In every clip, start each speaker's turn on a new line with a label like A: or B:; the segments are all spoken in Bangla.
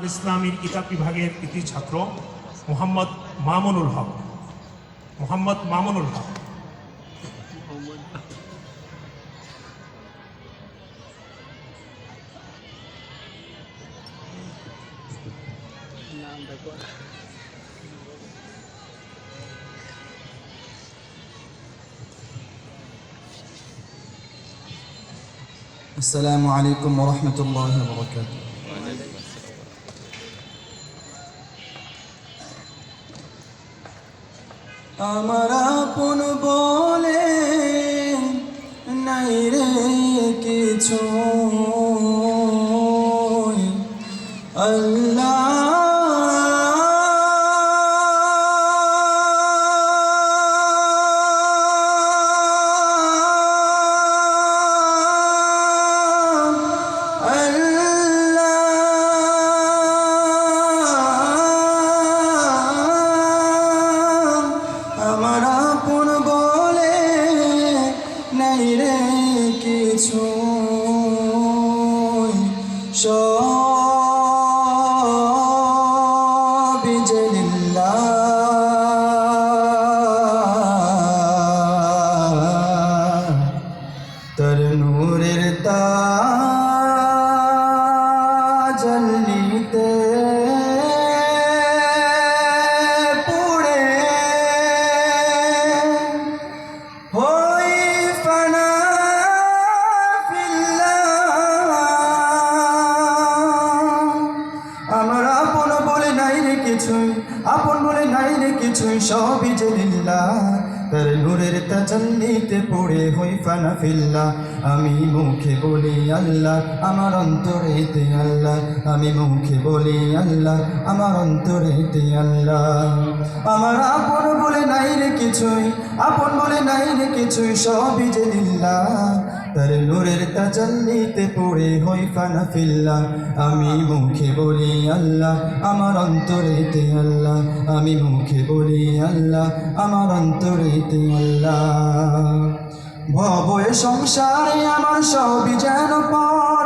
A: ইসলামীর কিতাব বিভাগের কৃতি ছাত্র মোহাম্মদ মামুনুল হক। মোহাম্মদ মামুনুল হক।
B: السلام عليكم ورحمة الله وبركاته. আমার আপন বলে নাই রে কিছু, আল্লাহ আমার আপন বলে নাই রে কিছু, সবই যে লিল্লাহ, তার নূরের তাজাল্লিতে পুড়ে হই ফানা ফিল্লাহ। আমার আপন বলে নাই রে কিছুই, আপন বলে নাই রে কিছুই, সবই যে লিল্লাহ, তার নূরের তাজাল্লিতে পড়ে হই ফানা ফিল্লাহ। আমি মুখে বলি আল্লাহ, আমার অন্তরেতে আল্লাহ, আমি মুখে বলি আল্লাহ, আমার অন্তরেতে আল্লাহ। আমার আপন বলে নাই রে কিছুই, আপন বলে নাই রে কিছুই, সবই যে লিল্লাহ, তার নূরের তাজাল্লিতে পড়ে হই ফানা ফিল্লাহ। আমি মুখে বলি আল্লাহ, আমার অন্তরেতে আল্লাহ, আমি মুখে বলি আল্লাহ, আমার অন্তরেতে আল্লাহ। ভবয়ে সংসারে আমার সবই যেন পর,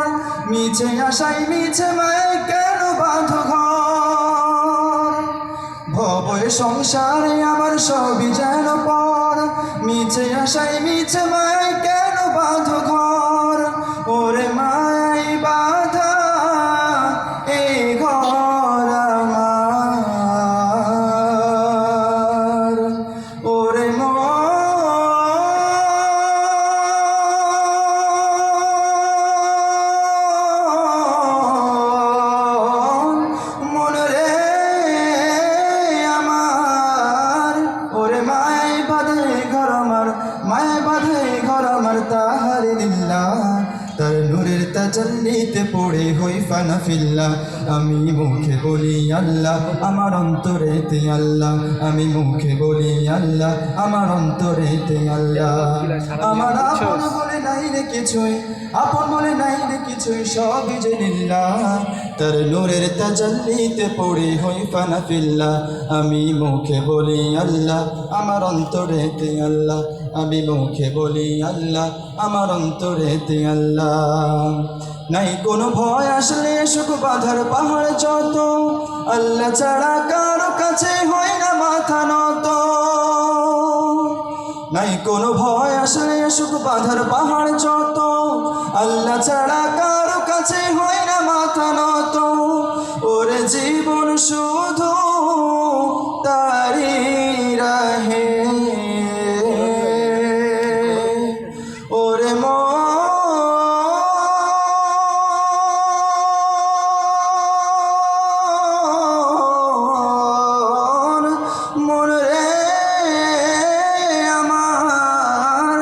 B: মিছে আশাই মিছে মায় কেন বাঁধ ঘর। ভবয়ে সংসারে আমার সবই যেন পর, মিছে আশাই মিছে মায় কেন বাঁধ ঘর। ওরে মায় বাঁধা এই ঘর আমার, ওরে মন রে আমার, ওরে মায় বাঁধে ঘর আমার, মায় বাঁধে ঘর আমার, তাহারে লিল্লাহ, তার নূরের তাজাল্লিতে পড়ে হই ফানা ফিল্লাহ। আমি মুখে বলি আল্লাহ, আমার অন্তরেতে আল্লাহ, আমি মুখে বলি আল্লাহ, আমার অন্তরেতে আল্লাহ। আমার আপন বলে নাই রে কিছুই, আপন বলে নাই রে কিছুই, সবই যে লিল্লাহ, তার নূরের তাজাল্লিতে পড়ে হই ফানা ফিল্লাহ। আমি মুখে বলি আল্লাহ, আমার অন্তরেতে আল্লাহ, আমি মুখে বলি আল্লাহ, আমার অন্তরেতে আল্লাহ। নাই কোনো ভয় আসলে সুখ বাধার পাহাড় যত, আল্লাহ ছাড়া কারো কাছে হয় না মাথা নত। নাই কোনো ভয় আসলে সুখ বাধার পাহাড় যত, আল্লাহ ছাড়া কারো কাছে হয় না মাথা নত। ওরে জীবন শুধু তারি রাহে, ওরে মন রে আমার,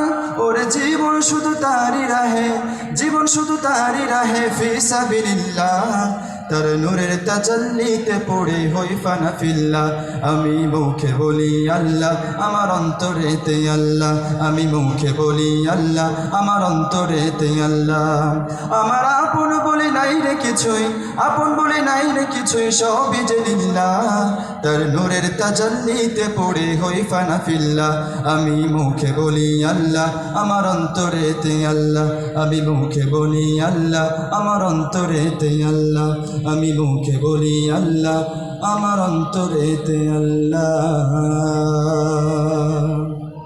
B: ওরে জীবন শুধু তারি রাহে, জীবন শুধু তারি রাহে ফি সাবিলিল্লাহ, তার নূরের তাজাল্লিতে পড়ে হই ফানা ফিল্লাহ। আমি মুখে বলি আল্লাহ, আমার অন্তরেতে আল্লাহ, আমি মুখে বলি আল্লাহ, আমার অন্তরেতে আল্লাহ। আমার আপন বলে নাই রে কিছুই, আপন বলে নাই রে কিছুই, সবই যে লিল্লাহ, তার নূরের তাজাল্লিতে পড়ে হই ফানা ফিল্লাহ। আমি মুখে বলি আল্লাহ, আমার অন্তরেতে আল্লাহ, আমি মুখে বলি আল্লাহ, আমার অন্তরেতে আল্লাহ, আমি মুখে বলি আল্লাহ, আমার অন্তরেতে আল্লাহ।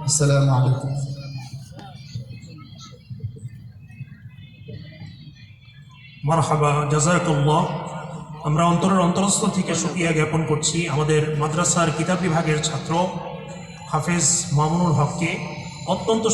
B: আসসালামু আলাইকুম।
A: মারহাবা, জাযাকাল্লাহ। আমরা অন্তরের অন্তরস্থল থেকে শুকরিয়া জ্ঞাপন করছি আমাদের মাদ্রাসার কিতাব বিভাগের ছাত্র হাফেজ মামুনুল হককে। অত্যন্ত